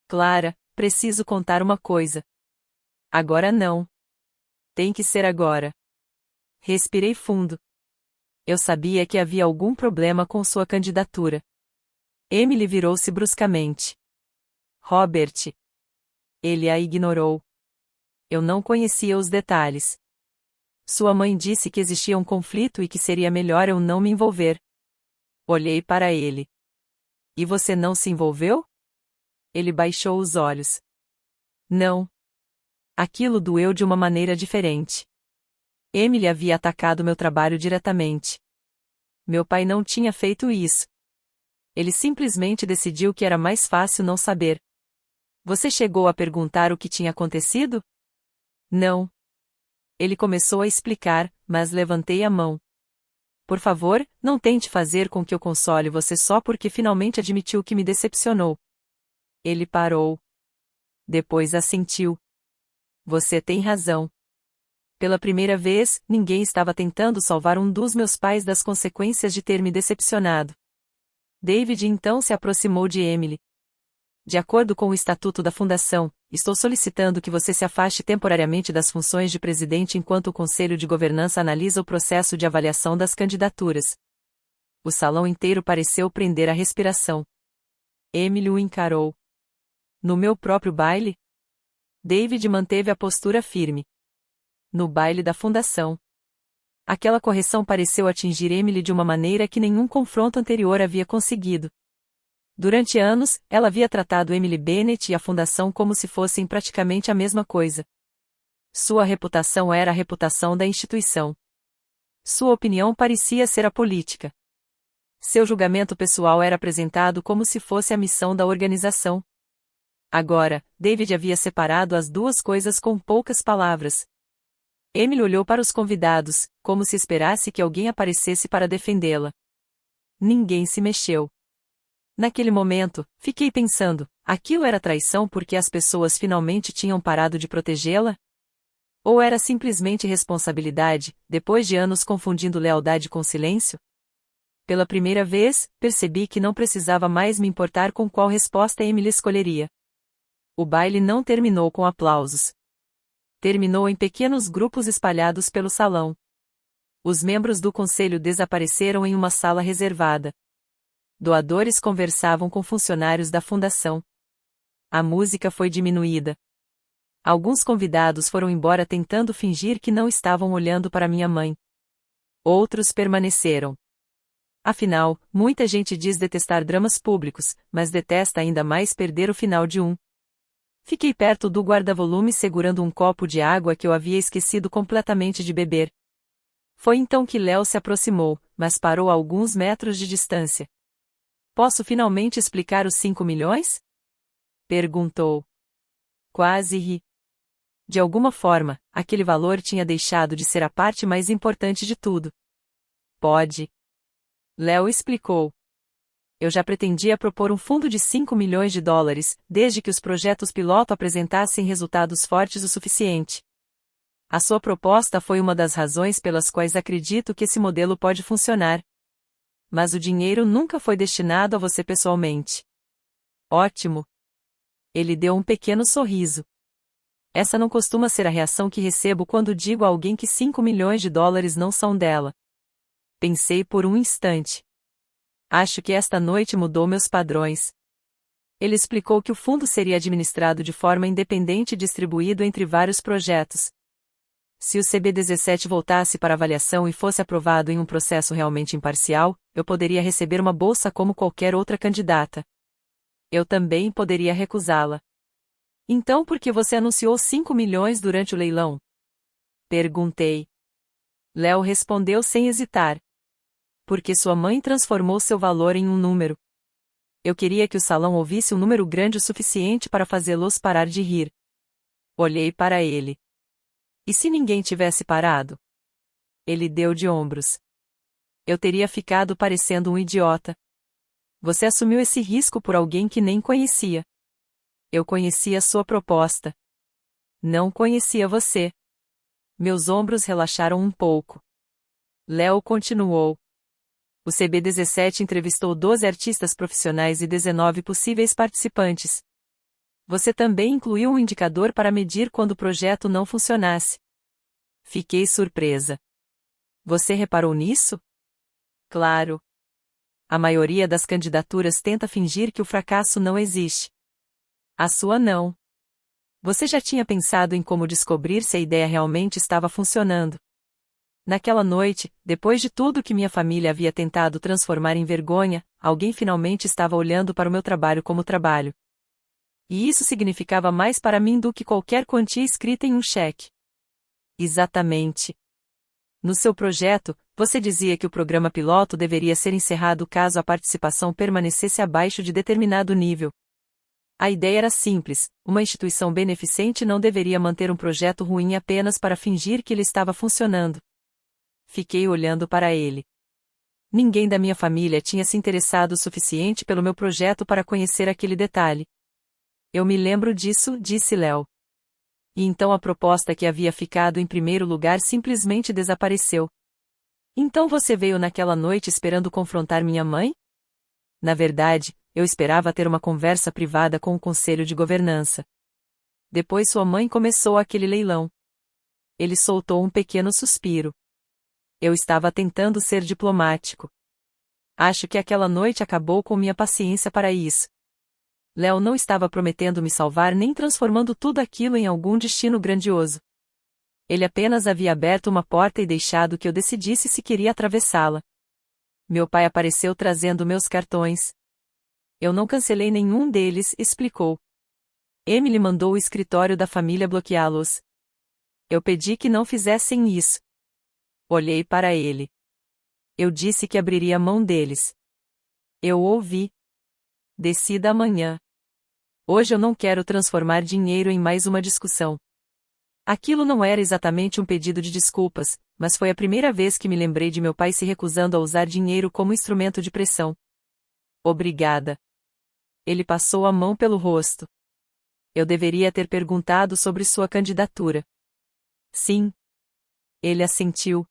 A: Clara, preciso contar uma coisa. Agora não. Tem que ser agora. Respirei fundo. Eu sabia que havia algum problema com sua candidatura. Emily virou-se bruscamente. Robert. Ele a ignorou. Eu não conhecia os detalhes. Sua mãe disse que existia um conflito e que seria melhor eu não me envolver. Olhei para ele. E você não se envolveu? Ele baixou os olhos. Não. Aquilo doeu de uma maneira diferente. Emily havia atacado meu trabalho diretamente. Meu pai não tinha feito isso. Ele simplesmente decidiu que era mais fácil não saber. Você chegou a perguntar o que tinha acontecido? Não. Ele começou a explicar, mas levantei a mão. Por favor, não tente fazer com que eu console você só porque finalmente admitiu que me decepcionou. Ele parou. Depois assentiu. Você tem razão. Pela primeira vez, ninguém estava tentando salvar um dos meus pais das consequências de ter me decepcionado. David então se aproximou de Emily. De acordo com o estatuto da fundação, estou solicitando que você se afaste temporariamente das funções de presidente enquanto o Conselho de Governança analisa o processo de avaliação das candidaturas. O salão inteiro pareceu prender a respiração. Emily o encarou. No meu próprio baile? David manteve a postura firme. No baile da fundação. Aquela correção pareceu atingir Emily de uma maneira que nenhum confronto anterior havia conseguido. Durante anos, ela havia tratado Emily Bennett e a fundação como se fossem praticamente a mesma coisa. Sua reputação era a reputação da instituição. Sua opinião parecia ser a política. Seu julgamento pessoal era apresentado como se fosse a missão da organização. Agora, David havia separado as duas coisas com poucas palavras. Emily olhou para os convidados, como se esperasse que alguém aparecesse para defendê-la. Ninguém se mexeu. Naquele momento, fiquei pensando, aquilo era traição porque as pessoas finalmente tinham parado de protegê-la? Ou era simplesmente responsabilidade, depois de anos confundindo lealdade com silêncio? Pela primeira vez, percebi que não precisava mais me importar com qual resposta Emily escolheria. O baile não terminou com aplausos. Terminou em pequenos grupos espalhados pelo salão. Os membros do conselho desapareceram em uma sala reservada. Doadores conversavam com funcionários da fundação. A música foi diminuída. Alguns convidados foram embora tentando fingir que não estavam olhando para minha mãe. Outros permaneceram. Afinal, muita gente diz detestar dramas públicos, mas detesta ainda mais perder o final de um. Fiquei perto do guarda-volume segurando um copo de água que eu havia esquecido completamente de beber. Foi então que Léo se aproximou, mas parou a alguns metros de distância. Posso finalmente explicar os 5 milhões? Perguntou. Quase ri. De alguma forma, aquele valor tinha deixado de ser a parte mais importante de tudo. Pode. Léo explicou. Eu já pretendia propor um fundo de 5 milhões de dólares, desde que os projetos piloto apresentassem resultados fortes o suficiente. A sua proposta foi uma das razões pelas quais acredito que esse modelo pode funcionar. Mas o dinheiro nunca foi destinado a você pessoalmente. Ótimo. Ele deu um pequeno sorriso. Essa não costuma ser a reação que recebo quando digo a alguém que 5 milhões de dólares não são dela. Pensei por um instante. Acho que esta noite mudou meus padrões. Ele explicou que o fundo seria administrado de forma independente e distribuído entre vários projetos. Se o CB17 voltasse para avaliação e fosse aprovado em um processo realmente imparcial, eu poderia receber uma bolsa como qualquer outra candidata. Eu também poderia recusá-la. Então por que você anunciou 5 milhões durante o leilão? Perguntei. Léo respondeu sem hesitar. Porque sua mãe transformou seu valor em um número. Eu queria que o salão ouvisse um número grande o suficiente para fazê-los parar de rir. Olhei para ele. E se ninguém tivesse parado? Ele deu de ombros. Eu teria ficado parecendo um idiota. Você assumiu esse risco por alguém que nem conhecia. Eu conhecia sua proposta. Não conhecia você. Meus ombros relaxaram um pouco. Léo continuou. O CB17 entrevistou 12 artistas profissionais e 19 possíveis participantes. Você também incluiu um indicador para medir quando o projeto não funcionasse. Fiquei surpresa. Você reparou nisso? Claro. A maioria das candidaturas tenta fingir que o fracasso não existe. A sua não. Você já tinha pensado em como descobrir se a ideia realmente estava funcionando? Naquela noite, depois de tudo que minha família havia tentado transformar em vergonha, alguém finalmente estava olhando para o meu trabalho como trabalho. E isso significava mais para mim do que qualquer quantia escrita em um cheque. Exatamente. No seu projeto, você dizia que o programa piloto deveria ser encerrado caso a participação permanecesse abaixo de determinado nível. A ideia era simples: uma instituição beneficente não deveria manter um projeto ruim apenas para fingir que ele estava funcionando. Fiquei olhando para ele. Ninguém da minha família tinha se interessado o suficiente pelo meu projeto para conhecer aquele detalhe. Eu me lembro disso, disse Léo. E então a proposta que havia ficado em primeiro lugar simplesmente desapareceu. Então você veio naquela noite esperando confrontar minha mãe? Na verdade, eu esperava ter uma conversa privada com o conselho de governança. Depois sua mãe começou aquele leilão. Ele soltou um pequeno suspiro. Eu estava tentando ser diplomático. Acho que aquela noite acabou com minha paciência para isso. Léo não estava prometendo me salvar nem transformando tudo aquilo em algum destino grandioso. Ele apenas havia aberto uma porta e deixado que eu decidisse se queria atravessá-la. Meu pai apareceu trazendo meus cartões. Eu não cancelei nenhum deles, explicou. Emily mandou o escritório da família bloqueá-los. Eu pedi que não fizessem isso. Olhei para ele. Eu disse que abriria mão deles. Eu ouvi. Decida amanhã. Hoje eu não quero transformar dinheiro em mais uma discussão. Aquilo não era exatamente um pedido de desculpas, mas foi a primeira vez que me lembrei de meu pai se recusando a usar dinheiro como instrumento de pressão. Obrigada. Ele passou a mão pelo rosto. Eu deveria ter perguntado sobre sua candidatura. Sim. Ele assentiu.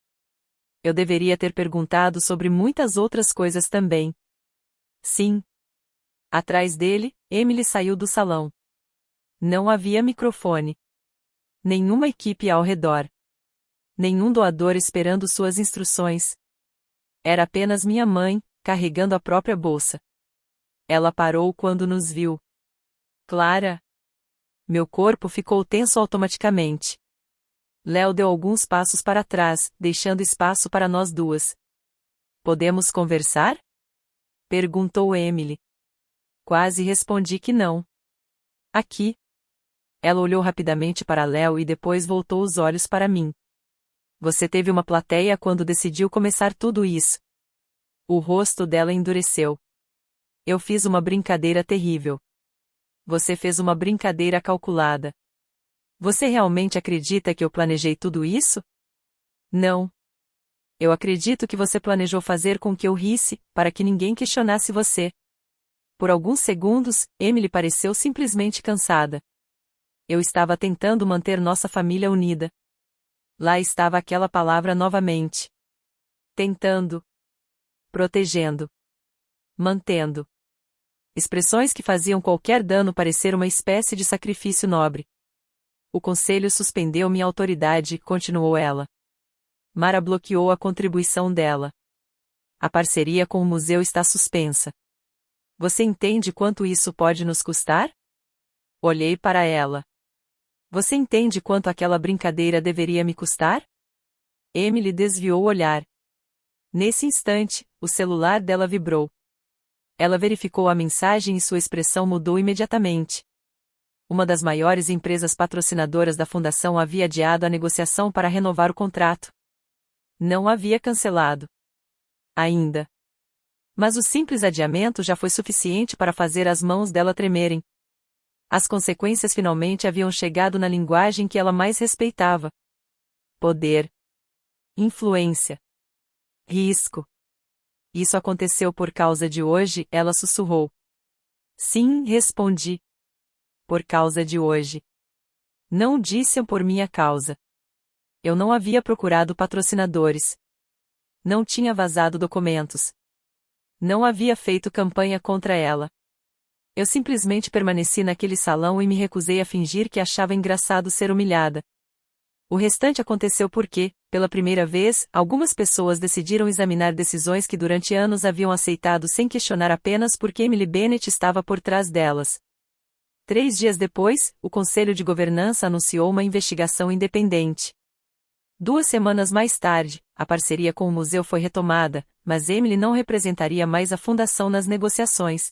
A: Eu deveria ter perguntado sobre muitas outras coisas também. Sim. Atrás dele, Emily saiu do salão. Não havia microfone. Nenhuma equipe ao redor. Nenhum doador esperando suas instruções. Era apenas minha mãe, carregando a própria bolsa. Ela parou quando nos viu. Clara? Meu corpo ficou tenso automaticamente. Léo deu alguns passos para trás, deixando espaço para nós duas. Podemos conversar? Perguntou Emily. Quase respondi que não. Aqui. Ela olhou rapidamente para Léo e depois voltou os olhos para mim. Você teve uma plateia quando decidiu começar tudo isso. O rosto dela endureceu. Eu fiz uma brincadeira terrível. Você fez uma brincadeira calculada. Você realmente acredita que eu planejei tudo isso? Não. Eu acredito que você planejou fazer com que eu risse, para que ninguém questionasse você. Por alguns segundos, Emily pareceu simplesmente cansada. Eu estava tentando manter nossa família unida. Lá estava aquela palavra novamente. Tentando. Protegendo. Mantendo. Expressões que faziam qualquer dano parecer uma espécie de sacrifício nobre. O conselho suspendeu minha autoridade, continuou ela. Mara bloqueou a contribuição dela. A parceria com o museu está suspensa. Você entende quanto isso pode nos custar? Olhei para ela. Você entende quanto aquela brincadeira deveria me custar? Emily desviou o olhar. Nesse instante, o celular dela vibrou. Ela verificou a mensagem e sua expressão mudou imediatamente. Uma das maiores empresas patrocinadoras da fundação havia adiado a negociação para renovar o contrato. Não havia cancelado. Ainda. Mas o simples adiamento já foi suficiente para fazer as mãos dela tremerem. As consequências finalmente haviam chegado na linguagem que ela mais respeitava. Poder. Influência. Risco. Isso aconteceu por causa de hoje, ela sussurrou. Sim, respondi. Por causa de hoje. Não disse por minha causa. Eu não havia procurado patrocinadores. Não tinha vazado documentos. Não havia feito campanha contra ela. Eu simplesmente permaneci naquele salão e me recusei a fingir que achava engraçado ser humilhada. O restante aconteceu porque, pela primeira vez, algumas pessoas decidiram examinar decisões que durante anos haviam aceitado sem questionar apenas porque Emily Bennett estava por trás delas. 3 dias depois, o Conselho de Governança anunciou uma investigação independente. 2 semanas mais tarde, a parceria com o museu foi retomada, mas Emily não representaria mais a fundação nas negociações.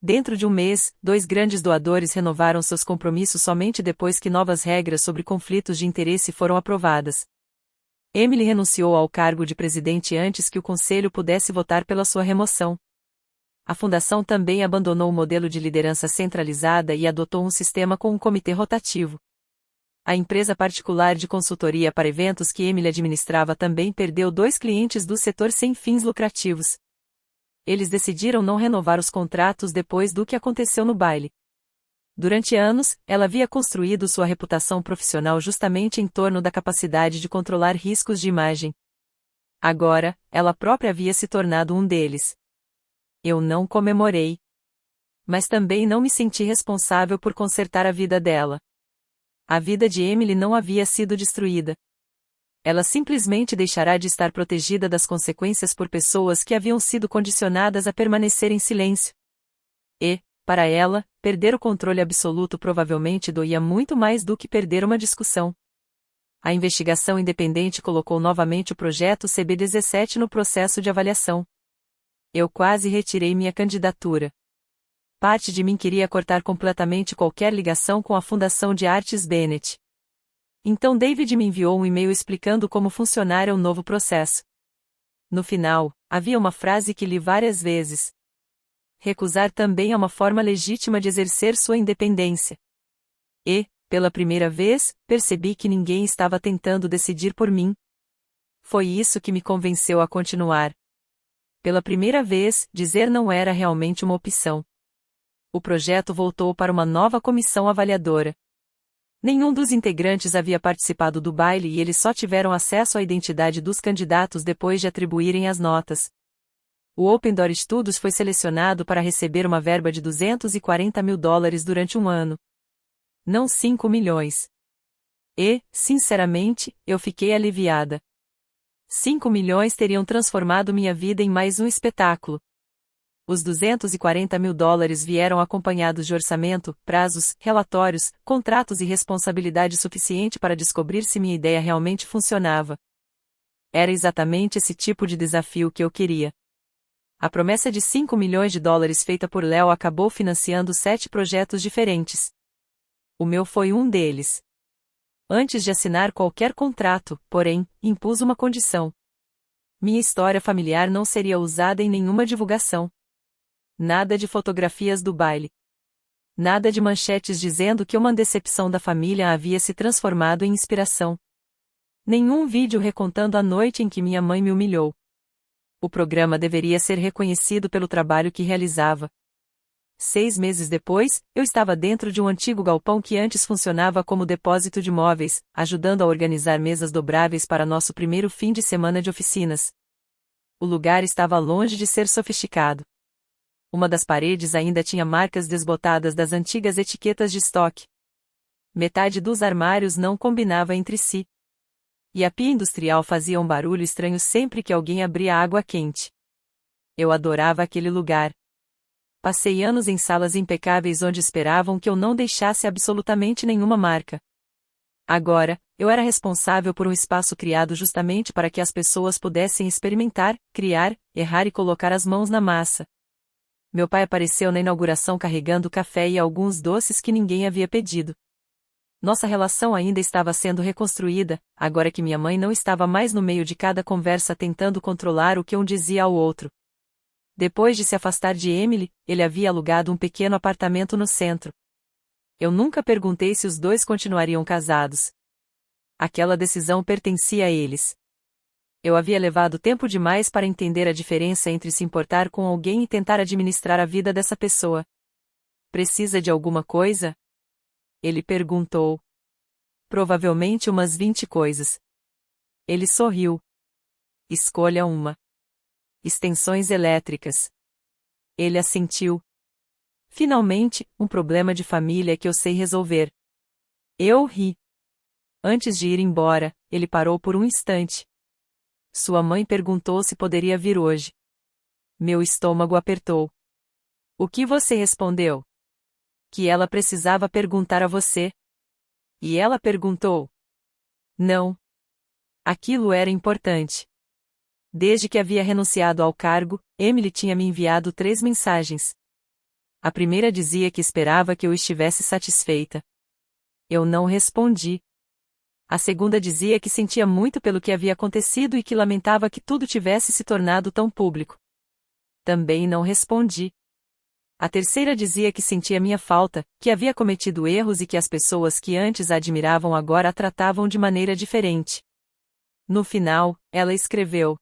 A: Dentro de um mês, 2 grandes doadores renovaram seus compromissos somente depois que novas regras sobre conflitos de interesse foram aprovadas. Emily renunciou ao cargo de presidente antes que o conselho pudesse votar pela sua remoção. A fundação também abandonou o modelo de liderança centralizada e adotou um sistema com um comitê rotativo. A empresa particular de consultoria para eventos que Emily administrava também perdeu 2 clientes do setor sem fins lucrativos. Eles decidiram não renovar os contratos depois do que aconteceu no baile. Durante anos, ela havia construído sua reputação profissional justamente em torno da capacidade de controlar riscos de imagem. Agora, ela própria havia se tornado um deles. Eu não comemorei. Mas também não me senti responsável por consertar a vida dela. A vida de Emily não havia sido destruída. Ela simplesmente deixará de estar protegida das consequências por pessoas que haviam sido condicionadas a permanecer em silêncio. E, para ela, perder o controle absoluto provavelmente doía muito mais do que perder uma discussão. A investigação independente colocou novamente o projeto CB17 no processo de avaliação. Eu quase retirei minha candidatura. Parte de mim queria cortar completamente qualquer ligação com a Fundação de Artes Bennett. Então David me enviou um e-mail explicando como funcionara o novo processo. No final, havia uma frase que li várias vezes. Recusar também é uma forma legítima de exercer sua independência. E, pela primeira vez, percebi que ninguém estava tentando decidir por mim. Foi isso que me convenceu a continuar. Pela primeira vez, dizer não era realmente uma opção. O projeto voltou para uma nova comissão avaliadora. Nenhum dos integrantes havia participado do baile e eles só tiveram acesso à identidade dos candidatos depois de atribuírem as notas. O Open Door Studios foi selecionado para receber uma verba de $240 mil durante um ano. Não 5 milhões. E, sinceramente, eu fiquei aliviada. 5 milhões teriam transformado minha vida em mais um espetáculo. Os $240 mil vieram acompanhados de orçamento, prazos, relatórios, contratos e responsabilidade suficiente para descobrir se minha ideia realmente funcionava. Era exatamente esse tipo de desafio que eu queria. A promessa de $5 milhões feita por Léo acabou financiando 7 projetos diferentes. O meu foi um deles. Antes de assinar qualquer contrato, porém, impus uma condição. Minha história familiar não seria usada em nenhuma divulgação. Nada de fotografias do baile. Nada de manchetes dizendo que uma decepção da família havia se transformado em inspiração. Nenhum vídeo recontando a noite em que minha mãe me humilhou. O programa deveria ser reconhecido pelo trabalho que realizava. 6 meses depois, eu estava dentro de um antigo galpão que antes funcionava como depósito de móveis, ajudando a organizar mesas dobráveis para nosso primeiro fim de semana de oficinas. O lugar estava longe de ser sofisticado. Uma das paredes ainda tinha marcas desbotadas das antigas etiquetas de estoque. Metade dos armários não combinava entre si. E a pia industrial fazia um barulho estranho sempre que alguém abria água quente. Eu adorava aquele lugar. Passei anos em salas impecáveis onde esperavam que eu não deixasse absolutamente nenhuma marca. Agora, eu era responsável por um espaço criado justamente para que as pessoas pudessem experimentar, criar, errar e colocar as mãos na massa. Meu pai apareceu na inauguração carregando café e alguns doces que ninguém havia pedido. Nossa relação ainda estava sendo reconstruída, agora que minha mãe não estava mais no meio de cada conversa tentando controlar o que um dizia ao outro. Depois de se afastar de Emily, ele havia alugado um pequeno apartamento no centro. Eu nunca perguntei se os dois continuariam casados. Aquela decisão pertencia a eles. Eu havia levado tempo demais para entender a diferença entre se importar com alguém e tentar administrar a vida dessa pessoa. Precisa de alguma coisa? Ele perguntou. Provavelmente umas 20 coisas. Ele sorriu. Escolha uma. Extensões elétricas. Ele assentiu. Finalmente, um problema de família que eu sei resolver. Eu ri. Antes de ir embora, ele parou por um instante. Sua mãe perguntou se poderia vir hoje. Meu estômago apertou. O que você respondeu? Que ela precisava perguntar a você. E ela perguntou. Não. Aquilo era importante. Desde que havia renunciado ao cargo, Emily tinha me enviado 3 mensagens. A primeira dizia que esperava que eu estivesse satisfeita. Eu não respondi. A segunda dizia que sentia muito pelo que havia acontecido e que lamentava que tudo tivesse se tornado tão público. Também não respondi. A terceira dizia que sentia minha falta, que havia cometido erros e que as pessoas que antes a admiravam agora a tratavam de maneira diferente. No final, ela escreveu: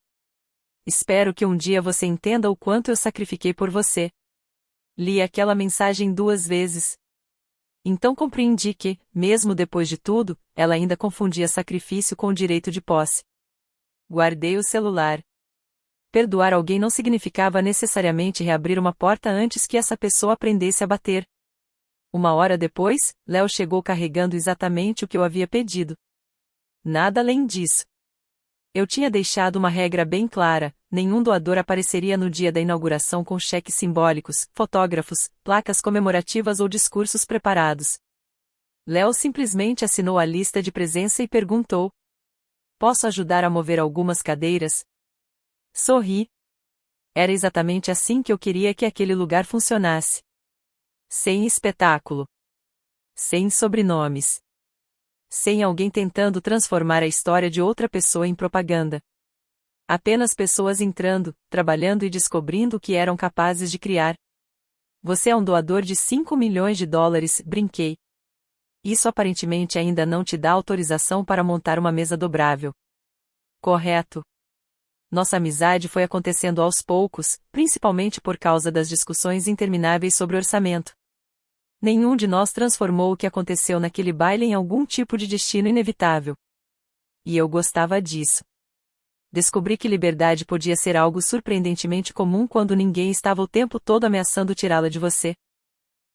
A: Espero que um dia você entenda o quanto eu sacrifiquei por você. Li aquela mensagem 2 vezes. Então compreendi que, mesmo depois de tudo, ela ainda confundia sacrifício com o direito de posse. Guardei o celular. Perdoar alguém não significava necessariamente reabrir uma porta antes que essa pessoa aprendesse a bater. 1 hora depois, Léo chegou carregando exatamente o que eu havia pedido. Nada além disso. Eu tinha deixado uma regra bem clara: nenhum doador apareceria no dia da inauguração com cheques simbólicos, fotógrafos, placas comemorativas ou discursos preparados. Léo simplesmente assinou a lista de presença e perguntou: Posso ajudar a mover algumas cadeiras? Sorri. Era exatamente assim que eu queria que aquele lugar funcionasse. Sem espetáculo. Sem sobrenomes. Sem alguém tentando transformar a história de outra pessoa em propaganda. Apenas pessoas entrando, trabalhando e descobrindo o que eram capazes de criar. Você é um doador de $5 milhões, brinquei. Isso aparentemente ainda não te dá autorização para montar uma mesa dobrável. Correto. Nossa amizade foi acontecendo aos poucos, principalmente por causa das discussões intermináveis sobre orçamento. Nenhum de nós transformou o que aconteceu naquele baile em algum tipo de destino inevitável. E eu gostava disso. Descobri que liberdade podia ser algo surpreendentemente comum quando ninguém estava o tempo todo ameaçando tirá-la de você.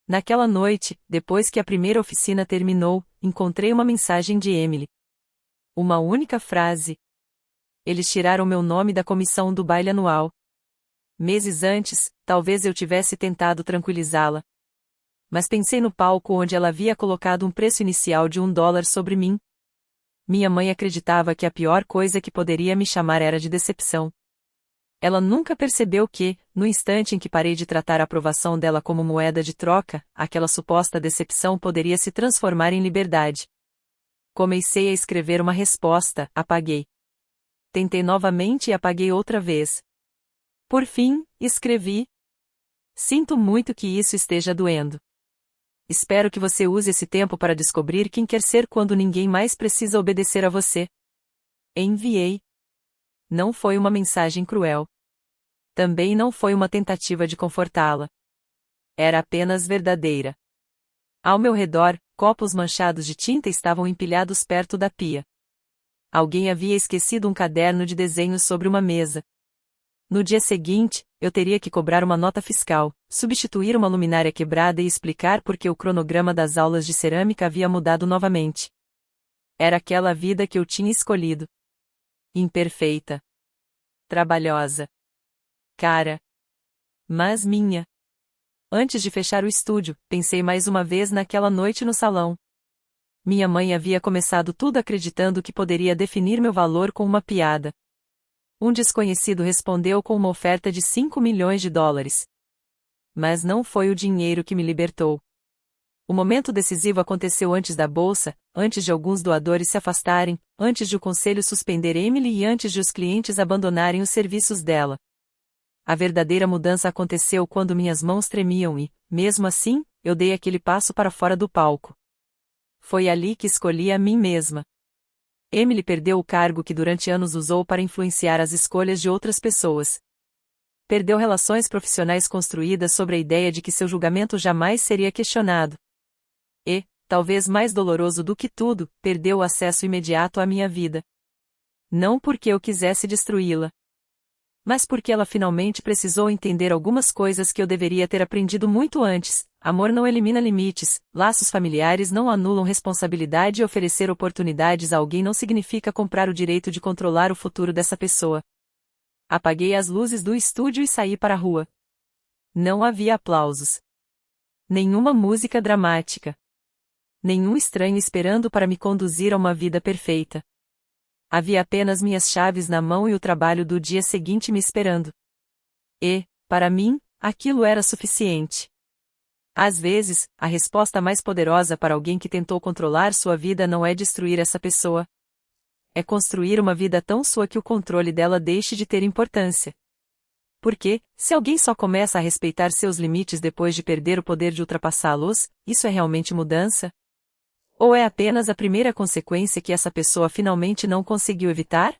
A: Naquela noite, depois que a primeira oficina terminou, encontrei uma mensagem de Emily. Uma única frase. Eles tiraram meu nome da comissão do baile anual. Meses antes, talvez eu tivesse tentado tranquilizá-la. Mas pensei no palco onde ela havia colocado um preço inicial de $1 sobre mim. Minha mãe acreditava que a pior coisa que poderia me chamar era de decepção. Ela nunca percebeu que, no instante em que parei de tratar a aprovação dela como moeda de troca, aquela suposta decepção poderia se transformar em liberdade. Comecei a escrever uma resposta, apaguei. Tentei novamente e apaguei outra vez. Por fim, escrevi: Sinto muito que isso esteja doendo. Espero que você use esse tempo para descobrir quem quer ser quando ninguém mais precisa obedecer a você. Enviei. Não foi uma mensagem cruel. Também não foi uma tentativa de confortá-la. Era apenas verdadeira. Ao meu redor, copos manchados de tinta estavam empilhados perto da pia. Alguém havia esquecido um caderno de desenhos sobre uma mesa. No dia seguinte, eu teria que cobrar uma nota fiscal, substituir uma luminária quebrada e explicar por que o cronograma das aulas de cerâmica havia mudado novamente. Era aquela vida que eu tinha escolhido. Imperfeita. Trabalhosa. Cara. Mas minha. Antes de fechar o estúdio, pensei mais uma vez naquela noite no salão. Minha mãe havia começado tudo acreditando que poderia definir meu valor com uma piada. Um desconhecido respondeu com uma oferta de 5 milhões de dólares. Mas não foi o dinheiro que me libertou. O momento decisivo aconteceu antes da bolsa, antes de alguns doadores se afastarem, antes de o conselho suspender Emily e antes de os clientes abandonarem os serviços dela. A verdadeira mudança aconteceu quando minhas mãos tremiam e, mesmo assim, eu dei aquele passo para fora do palco. Foi ali que escolhi a mim mesma. Emily perdeu o cargo que durante anos usou para influenciar as escolhas de outras pessoas. Perdeu relações profissionais construídas sobre a ideia de que seu julgamento jamais seria questionado. E, talvez mais doloroso do que tudo, perdeu o acesso imediato à minha vida. Não porque eu quisesse destruí-la, mas porque ela finalmente precisou entender algumas coisas que eu deveria ter aprendido muito antes. Amor não elimina limites, laços familiares não anulam responsabilidade e oferecer oportunidades a alguém não significa comprar o direito de controlar o futuro dessa pessoa. Apaguei as luzes do estúdio e saí para a rua. Não havia aplausos. Nenhuma música dramática. Nenhum estranho esperando para me conduzir a uma vida perfeita. Havia apenas minhas chaves na mão e o trabalho do dia seguinte me esperando. E, para mim, aquilo era suficiente. Às vezes, a resposta mais poderosa para alguém que tentou controlar sua vida não é destruir essa pessoa. É construir uma vida tão sua que o controle dela deixe de ter importância. Porque, se alguém só começa a respeitar seus limites depois de perder o poder de ultrapassá-los, isso é realmente mudança? Ou é apenas a primeira consequência que essa pessoa finalmente não conseguiu evitar?